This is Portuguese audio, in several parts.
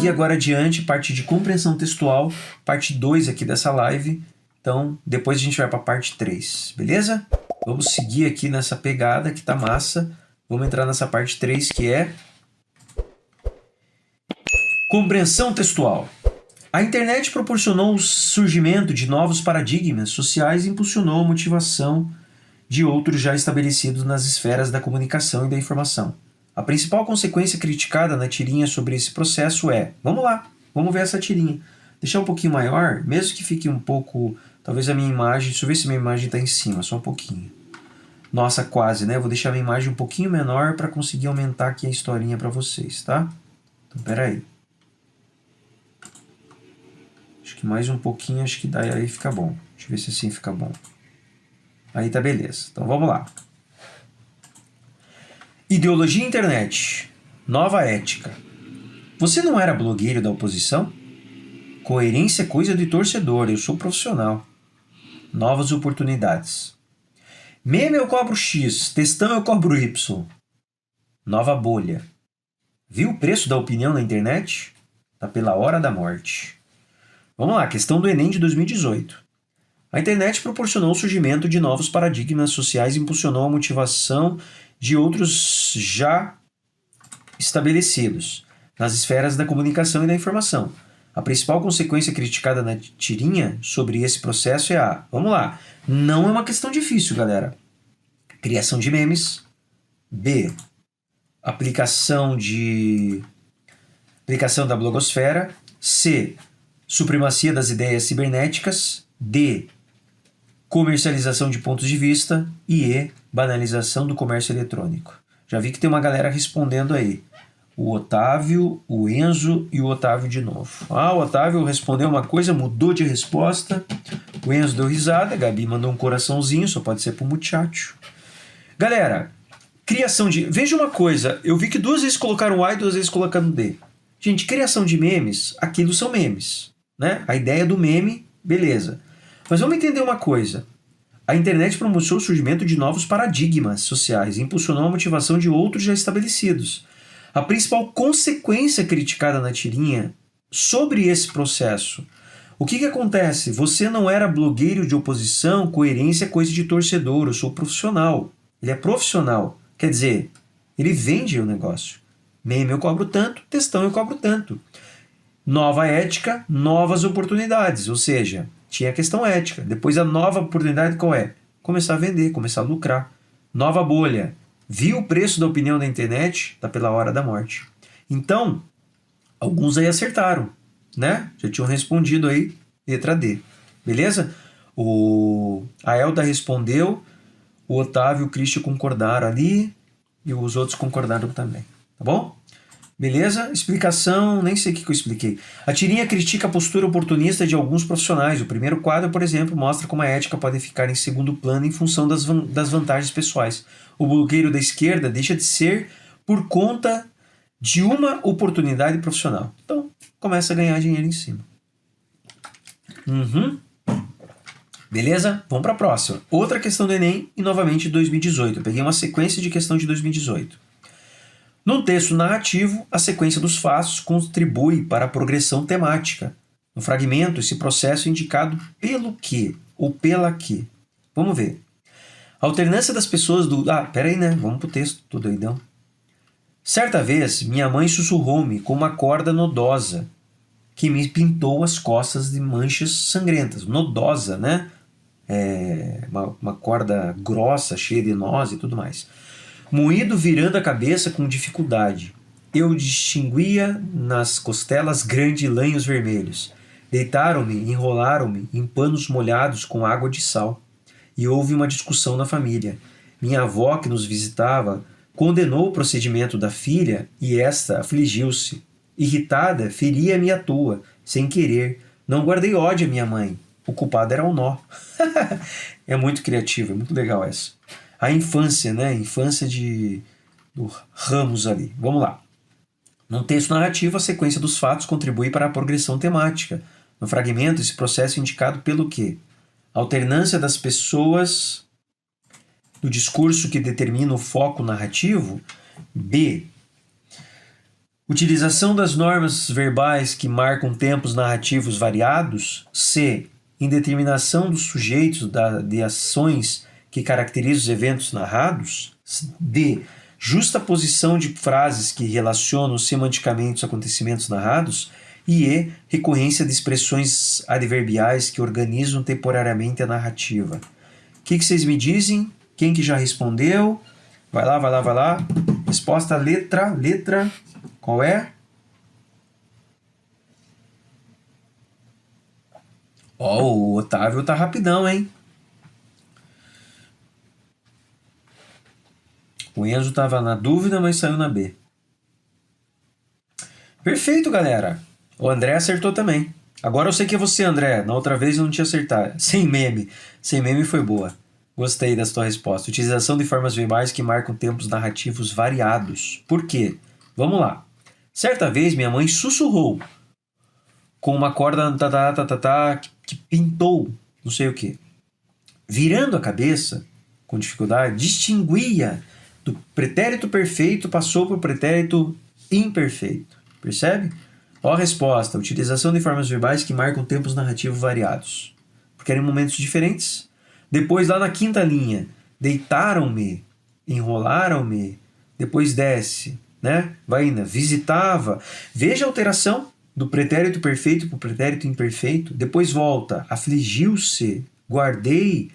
seguir agora adiante, parte de compreensão textual, parte 2 aqui dessa live. Então, depois a gente vai para a parte 3, beleza? Vamos seguir aqui nessa pegada que tá massa. Vamos entrar nessa parte 3 que é compreensão textual. A internet proporcionou o surgimento de novos paradigmas sociais e impulsionou a motivação de outros já estabelecidos nas esferas da comunicação e da informação. A principal consequência criticada na tirinha sobre esse processo é... Vamos lá, vamos ver essa tirinha. Deixar um pouquinho maior, mesmo que fique um pouco... Talvez a minha imagem... Deixa eu ver se minha imagem está em cima, só um pouquinho. Nossa, quase, né? Eu vou deixar a minha imagem um pouquinho menor para conseguir aumentar aqui a historinha para vocês, tá? Então, peraí. Acho que mais um pouquinho, acho que daí aí fica bom. Deixa eu ver se assim fica bom. Aí tá beleza. Então, vamos lá. Ideologia internet. Nova ética. Você não era blogueiro da oposição? Coerência é coisa de torcedor, eu sou profissional. Novas oportunidades. Meme eu cobro X, textão eu cobro Y. Nova bolha. Viu o preço da opinião na internet? Tá pela hora da morte. Vamos lá, questão do Enem de 2018. A internet proporcionou o surgimento de novos paradigmas sociais e impulsionou a motivação de outros já estabelecidos nas esferas da comunicação e da informação. A principal consequência criticada na tirinha sobre esse processo é a... Vamos lá. Não é uma questão difícil, galera. Criação de memes. B. Aplicação da blogosfera. C. Supremacia das ideias cibernéticas. D. Comercialização de pontos de vista. E E. Banalização do comércio eletrônico. Já vi que tem uma galera respondendo aí. O Otávio, o Enzo e o Otávio de novo. O Otávio respondeu uma coisa, mudou de resposta. O Enzo deu risada, a Gabi mandou um coraçãozinho, só pode ser pro muchacho. Galera, criação de... Veja uma coisa, eu vi que 2 vezes colocaram A e 2 vezes colocaram D. Gente, criação de memes, aquilo são memes, né? A ideia do meme, beleza. Mas vamos entender uma coisa. A internet promoveu o surgimento de novos paradigmas sociais e impulsionou a motivação de outros já estabelecidos. A principal consequência criticada na tirinha sobre esse processo. O que acontece? Você não era blogueiro de oposição, coerência é coisa de torcedor, eu sou profissional. Ele é profissional, quer dizer, ele vende o negócio. Meme eu cobro tanto, textão eu cobro tanto. Nova ética, novas oportunidades, ou seja, tinha a questão ética. Depois a nova oportunidade qual é? Começar a vender, começar a lucrar. Nova bolha. Viu o preço da opinião da internet? Tá pela hora da morte. Então, alguns aí acertaram, né? Já tinham respondido aí, letra D. Beleza? A Elda respondeu, o Otávio e o Christian concordaram ali, e os outros concordaram também. Tá bom? Beleza? Explicação, nem sei o que eu expliquei. A tirinha critica a postura oportunista de alguns profissionais. O primeiro quadro, por exemplo, mostra como a ética pode ficar em segundo plano em função das vantagens pessoais. O blogueiro da esquerda deixa de ser por conta de uma oportunidade profissional. Então, começa a ganhar dinheiro em cima. Beleza? Vamos para a próxima. Outra questão do Enem, e novamente 2018. Eu peguei uma sequência de questão de 2018. No texto narrativo, a sequência dos fatos contribui para a progressão temática. No fragmento, esse processo é indicado pelo que ou pela que. Vamos ver. A alternância das pessoas do... peraí, né? Vamos pro texto, tô doidão. Certa vez, minha mãe sussurrou-me com uma corda nodosa que me pintou as costas de manchas sangrentas. Nodosa, né? Uma corda grossa, cheia de nós e tudo mais. Moído virando a cabeça com dificuldade. Eu distinguia nas costelas grandes lanhos vermelhos. Deitaram-me, enrolaram-me em panos molhados com água de sal. E houve uma discussão na família. Minha avó, que nos visitava, condenou o procedimento da filha e esta afligiu-se. Irritada, feria-me à toa, sem querer. Não guardei ódio à minha mãe. O culpado era o nó. É muito criativo, é muito legal essa. A infância, né? A infância do Ramos ali. Vamos lá. No texto narrativo, a sequência dos fatos contribui para a progressão temática. No fragmento, esse processo é indicado pelo quê? Alternância das pessoas do discurso que determina o foco narrativo. B. Utilização das normas verbais que marcam tempos narrativos variados. C. Indeterminação dos sujeitos de ações que caracterizam os eventos narrados. D. Justa posição de frases que relacionam semanticamente os acontecimentos narrados. E E. Recorrência de expressões adverbiais que organizam temporariamente a narrativa. O que vocês me dizem? Quem que já respondeu? Vai lá, vai lá, vai lá. Resposta letra. Qual é? Ó, o Otávio tá rapidão, hein? O Enzo tava na dúvida, mas saiu na B. Perfeito, galera. O André acertou também. Agora eu sei que é você, André. Na outra vez eu não tinha acertado. Sem meme. Sem meme foi boa. Gostei da sua resposta. Utilização de formas verbais que marcam tempos narrativos variados. Por quê? Vamos lá. Certa vez minha mãe sussurrou com uma corda que pintou não sei o que. Virando a cabeça, com dificuldade, distinguia do pretérito perfeito, passou para o pretérito imperfeito. Percebe? Ó a resposta. Utilização de formas verbais que marcam tempos narrativos variados. Porque eram momentos diferentes. Depois, lá na quinta linha, deitaram-me, enrolaram-me, depois desce, né? Vai indo, visitava. Veja a alteração do pretérito perfeito para o pretérito imperfeito. Depois volta, afligiu-se, guardei,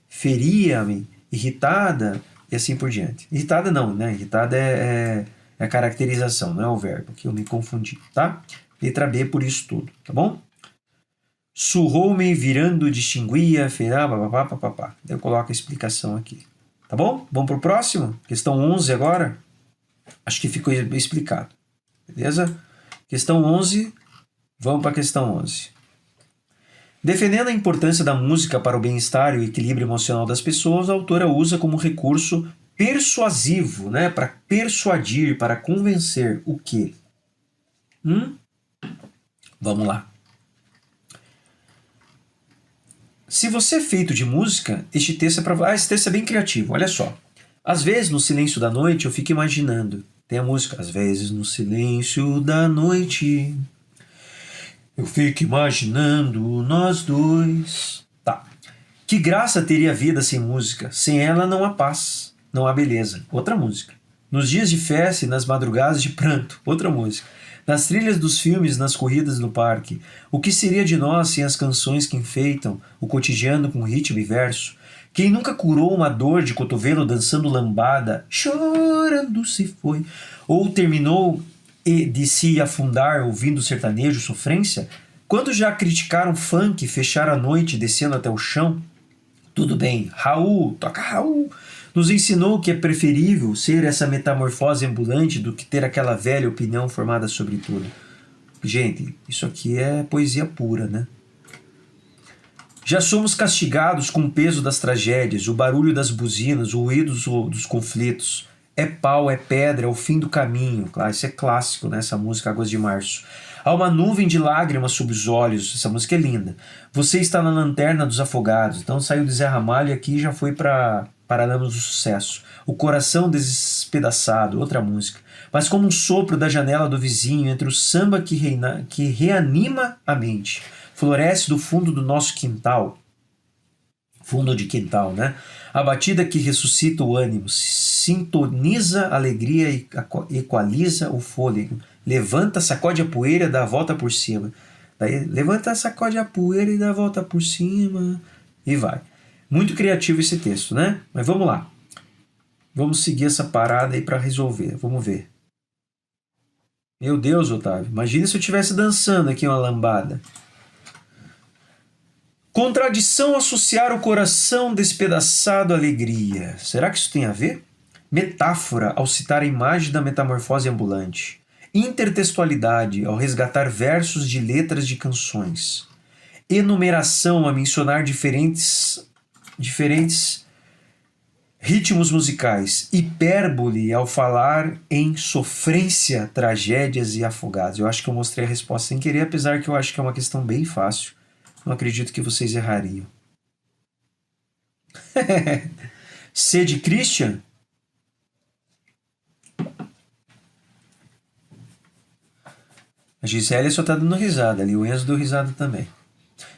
feria-me, irritada, e assim por diante. Irritada não, né? Irritada é a caracterização, não é o verbo, que eu me confundi, tá? Letra B por isso tudo, tá bom? Surrou-me, virando, distinguia, papapá. Eu coloco a explicação aqui. Tá bom? Vamos pro próximo? Questão 11 agora. Acho que ficou explicado. Beleza? Questão 11. Vamos para a questão 11. Defendendo a importância da música para o bem-estar e o equilíbrio emocional das pessoas, a autora usa como recurso persuasivo, né? Para persuadir, para convencer o quê? Vamos lá. Se você é feito de música, este texto é para... esse texto é bem criativo, olha só. Às vezes, no silêncio da noite, eu fico imaginando. Tem a música. Às vezes, no silêncio da noite, eu fico imaginando nós dois. Tá. Que graça teria a vida sem música? Sem ela não há paz, não há beleza. Outra música. Nos dias de festa e nas madrugadas de pranto. Outra música. Nas trilhas dos filmes, nas corridas no parque. O que seria de nós sem as canções que enfeitam o cotidiano com ritmo e verso? Quem nunca curou uma dor de cotovelo dançando lambada, chorando se foi, ou terminou de se afundar ouvindo sertanejo sofrência? Quantos já criticaram funk, fechar a noite descendo até o chão? Tudo bem, Raul, toca Raul, nos ensinou que é preferível ser essa metamorfose ambulante do que ter aquela velha opinião formada sobre tudo. Gente, isso aqui é poesia pura, né? Já somos castigados com o peso das tragédias, o barulho das buzinas, o ruído dos conflitos. É pau, é pedra, é o fim do caminho. Claro, isso é clássico, né? Essa música Águas de Março. Há uma nuvem de lágrimas sob os olhos. Essa música é linda. Você está na lanterna dos afogados. Então saiu de Zé Ramalho e aqui já foi para Paralamas do Sucesso. O coração despedaçado, outra música. Mas como um sopro da janela do vizinho, entre o samba que reanima a mente. Floresce do fundo do nosso quintal. Fundo de quintal, né? A batida que ressuscita o ânimo, sintoniza a alegria e equaliza o fôlego. Levanta, sacode a poeira e dá a volta por cima. Daí, levanta, sacode a poeira e dá a volta por cima. E vai. Muito criativo esse texto, né? Mas vamos lá. Vamos seguir essa parada aí para resolver. Vamos ver. Meu Deus, Otávio. Imagina se eu estivesse dançando aqui uma lambada. Contradição associar o coração despedaçado à alegria. Será que isso tem a ver? Metáfora ao citar a imagem da metamorfose ambulante. Intertextualidade ao resgatar versos de letras de canções. Enumeração a mencionar diferentes ritmos musicais. Hipérbole ao falar em sofrência, tragédias e afogados. Eu acho que eu mostrei a resposta sem querer, apesar que eu acho que é uma questão bem fácil. Não acredito que vocês errariam. C de Christian? A Gisélia só tá dando risada ali, o Enzo deu risada também.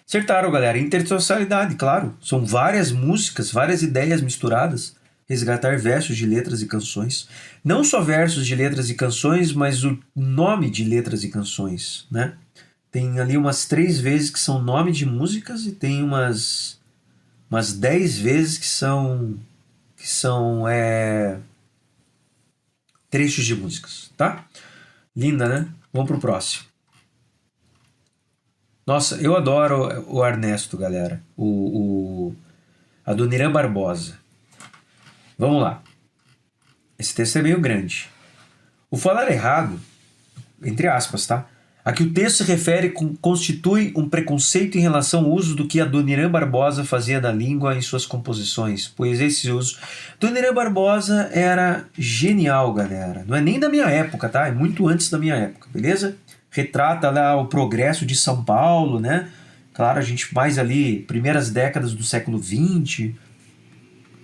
Acertaram, galera. Intertextualidade, claro. São várias músicas, várias ideias misturadas. Resgatar versos de letras e canções. Não só versos de letras e canções, mas o nome de letras e canções, né? Tem ali umas 3 vezes que são nome de músicas e tem umas 10 vezes que são trechos de músicas, tá? Linda, né? Vamos pro próximo. Nossa, eu adoro o Ernesto, galera. A Adoniran Barbosa. Vamos lá. Esse texto é meio grande. O falar errado, entre aspas, tá? A que o texto se refere constitui um preconceito em relação ao uso do que Adoniran Barbosa fazia da língua em suas composições, pois esse uso... Adoniran Barbosa era genial, galera. Não é nem da minha época, tá? É muito antes da minha época, beleza? Retrata lá o progresso de São Paulo, né? Claro, a gente mais ali, primeiras décadas do século XX,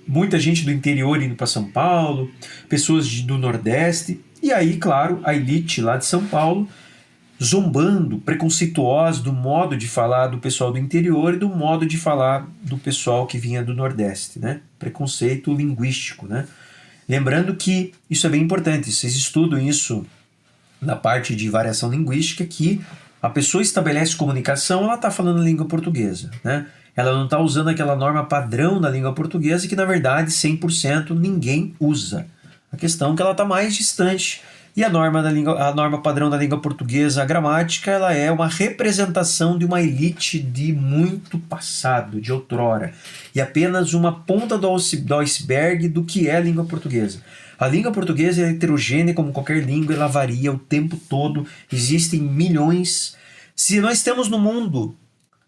muita gente do interior indo para São Paulo, pessoas do Nordeste, e aí, claro, a elite lá de São Paulo zombando, preconceituosa do modo de falar do pessoal do interior e do modo de falar do pessoal que vinha do Nordeste, né? Preconceito linguístico, né? Lembrando que isso é bem importante, vocês estudam isso na parte de variação linguística, que a pessoa estabelece comunicação, ela está falando língua portuguesa, né? Ela não está usando aquela norma padrão da língua portuguesa que, na verdade, 100% ninguém usa. A questão é que ela está mais distante. E a norma padrão da língua portuguesa, a gramática, ela é uma representação de uma elite de muito passado, de outrora. E apenas uma ponta do iceberg do que é a língua portuguesa. A língua portuguesa é heterogênea como qualquer língua, ela varia o tempo todo. Existem milhões. Se nós temos no mundo,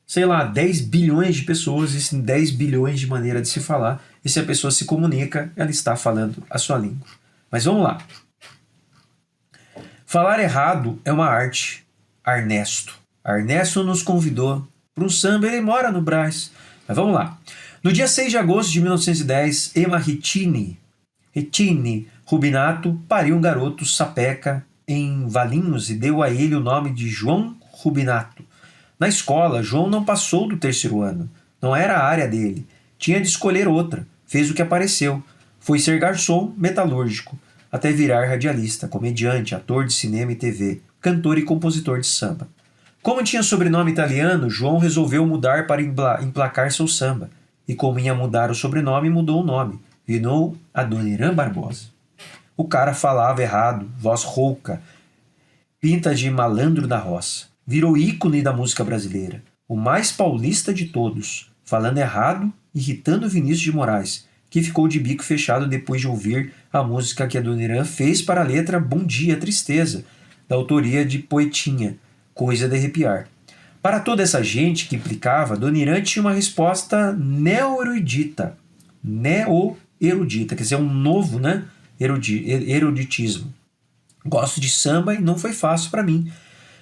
sei lá, 10 bilhões de pessoas, existem 10 bilhões de maneiras de se falar. E se a pessoa se comunica, ela está falando a sua língua. Mas vamos lá. Falar errado é uma arte. Ernesto nos convidou para um samba, ele mora no Brás. Mas vamos lá. No dia 6 de agosto de 1910, Emma Rittini Rubinato pariu um garoto sapeca em Valinhos e deu a ele o nome de João Rubinato. Na escola, João não passou do 3º ano. Não era a área dele. Tinha de escolher outra. Fez o que apareceu. Foi ser garçom metalúrgico, até virar radialista, comediante, ator de cinema e TV, cantor e compositor de samba. Como tinha sobrenome italiano, João resolveu mudar para emplacar seu samba. E como ia mudar o sobrenome, mudou o nome. Virou Adoniran Barbosa. O cara falava errado, voz rouca, pinta de malandro da roça. Virou ícone da música brasileira. O mais paulista de todos, falando errado, irritando Vinícius de Moraes, que ficou de bico fechado depois de ouvir a música que Adoniran fez para a letra Bom Dia, Tristeza, da autoria de Poetinha, coisa de arrepiar. Para toda essa gente que implicava, Adoniran tinha uma resposta neo-erudita, quer dizer, um novo, né, eruditismo. Gosto de samba e não foi fácil para mim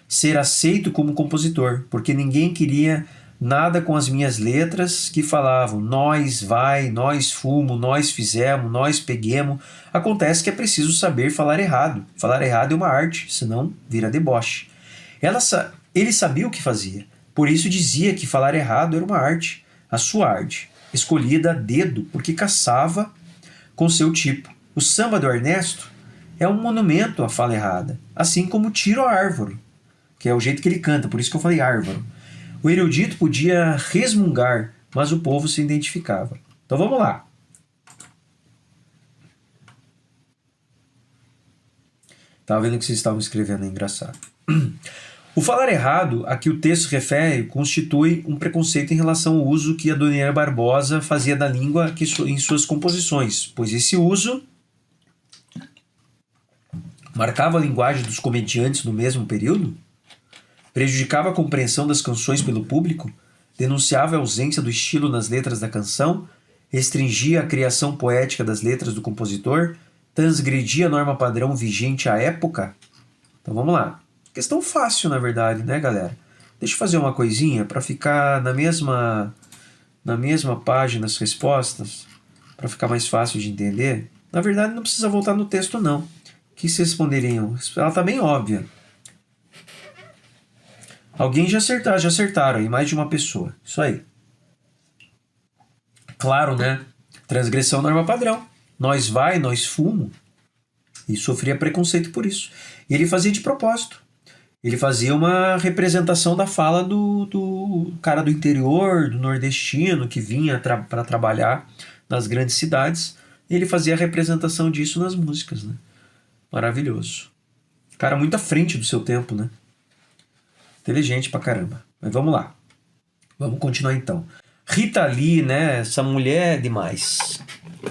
ser aceito como compositor, porque ninguém queria nada com as minhas letras que falavam nós vai, nós fumo, nós fizemos, nós peguemos. Acontece que é preciso saber falar errado. Falar errado é uma arte, senão vira deboche. Ele sabia o que fazia, por isso dizia que falar errado era uma arte, a sua arte, escolhida a dedo, porque caçava com seu tipo. O samba do Ernesto é um monumento à fala errada, assim como o tiro à árvore, que é o jeito que ele canta, por isso que eu falei árvore. O erudito podia resmungar, mas o povo se identificava. Então vamos lá. Estava vendo que vocês estavam escrevendo, é engraçado. O falar errado, a que o texto refere, constitui um preconceito em relação ao uso que Adoniran Barbosa fazia da língua em suas composições, pois esse uso marcava a linguagem dos comediantes no mesmo período, prejudicava a compreensão das canções pelo público, denunciava a ausência do estilo nas letras da canção, restringia a criação poética das letras do compositor, transgredia a norma padrão vigente à época. Então vamos lá. Questão fácil, na verdade, né, galera? Deixa eu fazer uma coisinha para ficar na mesma página as respostas, para ficar mais fácil de entender. Na verdade, não precisa voltar no texto, não. O que vocês responderiam? Ela está bem óbvia. Alguém já acertaram aí, mais de uma pessoa. Isso aí. Claro, né? Transgressão norma padrão. Nós fumo. E sofria preconceito por isso. E ele fazia de propósito. Ele fazia uma representação da fala do cara do interior, do nordestino, que vinha para trabalhar nas grandes cidades. E ele fazia a representação disso nas músicas, né? Maravilhoso. Cara muito à frente do seu tempo, né? Inteligente pra caramba. Mas vamos lá. Vamos continuar então. Rita Lee, né? Essa mulher é demais.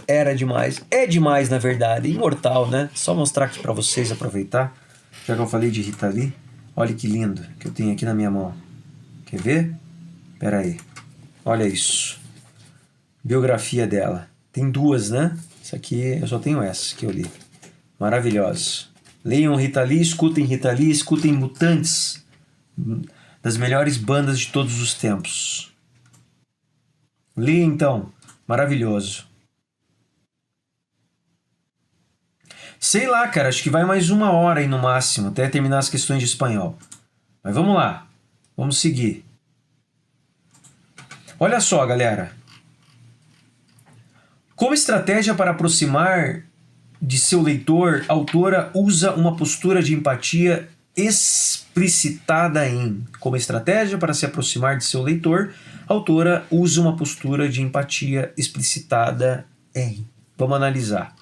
Era demais. É demais, na verdade. Imortal, né? Só mostrar aqui pra vocês aproveitar. Já que eu falei de Rita Lee. Olha que lindo que eu tenho aqui na minha mão. Quer ver? Pera aí. Olha isso. Biografia dela. Tem duas, né? Essa aqui, eu só tenho essa que eu li. Maravilhosa. Leiam Rita Lee, escutem Mutantes. Das melhores bandas de todos os tempos. Leia então. Maravilhoso. Sei lá, cara, acho que vai mais 1 hora aí no máximo, até terminar as questões de espanhol. Mas vamos lá, vamos seguir. Olha só, galera. Como estratégia para aproximar de seu leitor, a autora usa uma postura de empatia explicitada em. Como estratégia para se aproximar de seu leitor, a autora usa uma postura de empatia explicitada em. Vamos analisar.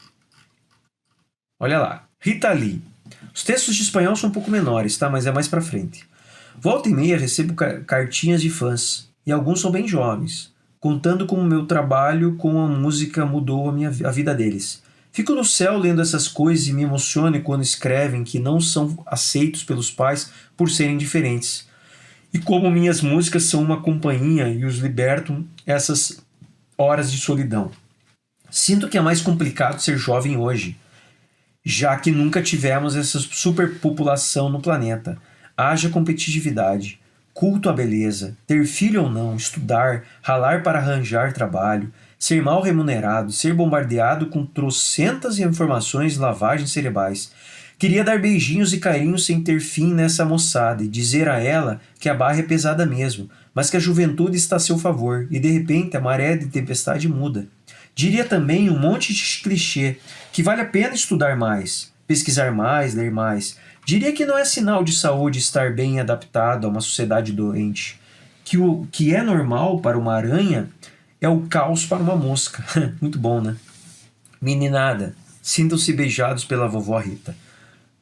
Olha lá. Rita Lee. Os textos de espanhol são um pouco menores, tá? Mas é mais pra frente. Volta e meia recebo cartinhas de fãs, e alguns são bem jovens, contando como meu trabalho com a música mudou a vida deles. Fico no céu lendo essas coisas e me emociono quando escrevem que não são aceitos pelos pais por serem diferentes. E como minhas músicas são uma companhia e os libertam essas horas de solidão. Sinto que é mais complicado ser jovem hoje, já que nunca tivemos essa superpopulação no planeta. Haja competitividade, culto à beleza, ter filho ou não, estudar, ralar para arranjar trabalho, ser mal remunerado, ser bombardeado com trocentas informações e lavagens cerebrais. Queria dar beijinhos e carinhos sem ter fim nessa moçada e dizer a ela que a barra é pesada mesmo, mas que a juventude está a seu favor e de repente a maré de tempestade muda. Diria também um monte de clichê, que vale a pena estudar mais, pesquisar mais, ler mais. Diria que não é sinal de saúde estar bem adaptado a uma sociedade doente, que o que é normal para uma aranha é o caos para uma mosca. Muito bom, né? Meninada, sintam-se beijados pela vovó Rita.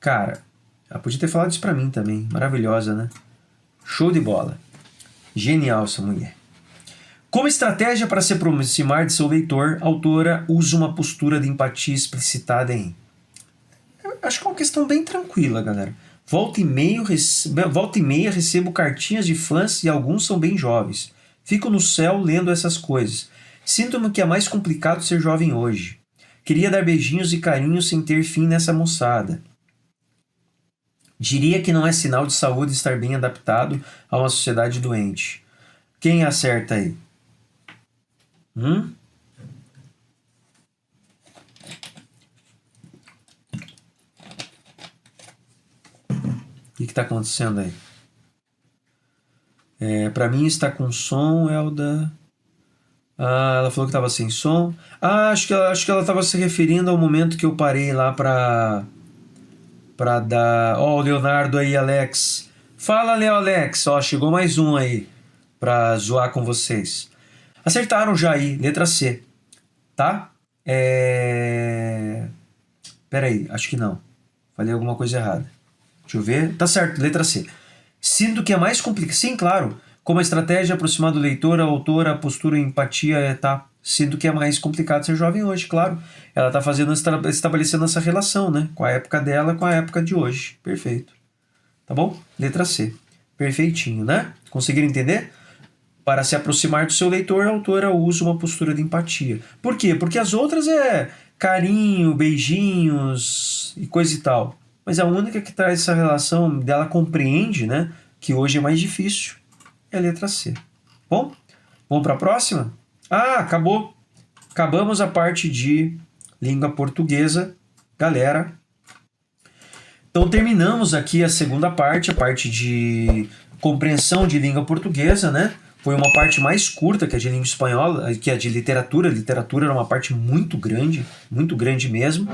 Cara, ela podia ter falado isso pra mim também. Maravilhosa, né? Show de bola. Genial essa mulher. Como estratégia para se aproximar de seu leitor, a autora usa uma postura de empatia explicitada em. Eu acho que é uma questão bem tranquila, galera. Volta e meia recebo cartinhas de fãs e alguns são bem jovens. Fico no céu lendo essas coisas. Sinto-me que é mais complicado ser jovem hoje. Queria dar beijinhos e carinhos sem ter fim nessa moçada. Diria que não é sinal de saúde estar bem adaptado a uma sociedade doente. Quem acerta aí? O que está acontecendo aí? Para mim está com som, Elda. Ela falou que estava sem som. Acho que ela estava se referindo ao momento que eu parei lá para dar. Ó, o Leonardo aí, Alex. Fala, Leo Alex. Ó, chegou mais um aí para zoar com vocês. Acertaram já aí, letra C. Tá? Peraí, acho que não. Falei alguma coisa errada. Deixa eu ver. Tá certo, letra C. Sinto que é mais complicado. Sim, claro. Como a estratégia aproximar do leitor, a autora, a postura, a empatia, tá. Sinto que é mais complicado ser jovem hoje, claro. Ela tá estabelecendo essa relação, né? Com a época dela, com a época de hoje. Perfeito. Tá bom? Letra C. Perfeitinho, né? Conseguiram entender? Para se aproximar do seu leitor, a autora usa uma postura de empatia. Por quê? Porque as outras é carinho, beijinhos e coisa e tal. Mas a única que traz essa relação dela compreende, né, que hoje é mais difícil, é a letra C. Bom, vamos para a próxima? Acabou. Acabamos a parte de língua portuguesa, galera. Então terminamos aqui a segunda parte, a parte de compreensão de língua portuguesa, né? Foi uma parte mais curta que a de língua espanhola, que a de literatura. A literatura era uma parte muito grande mesmo.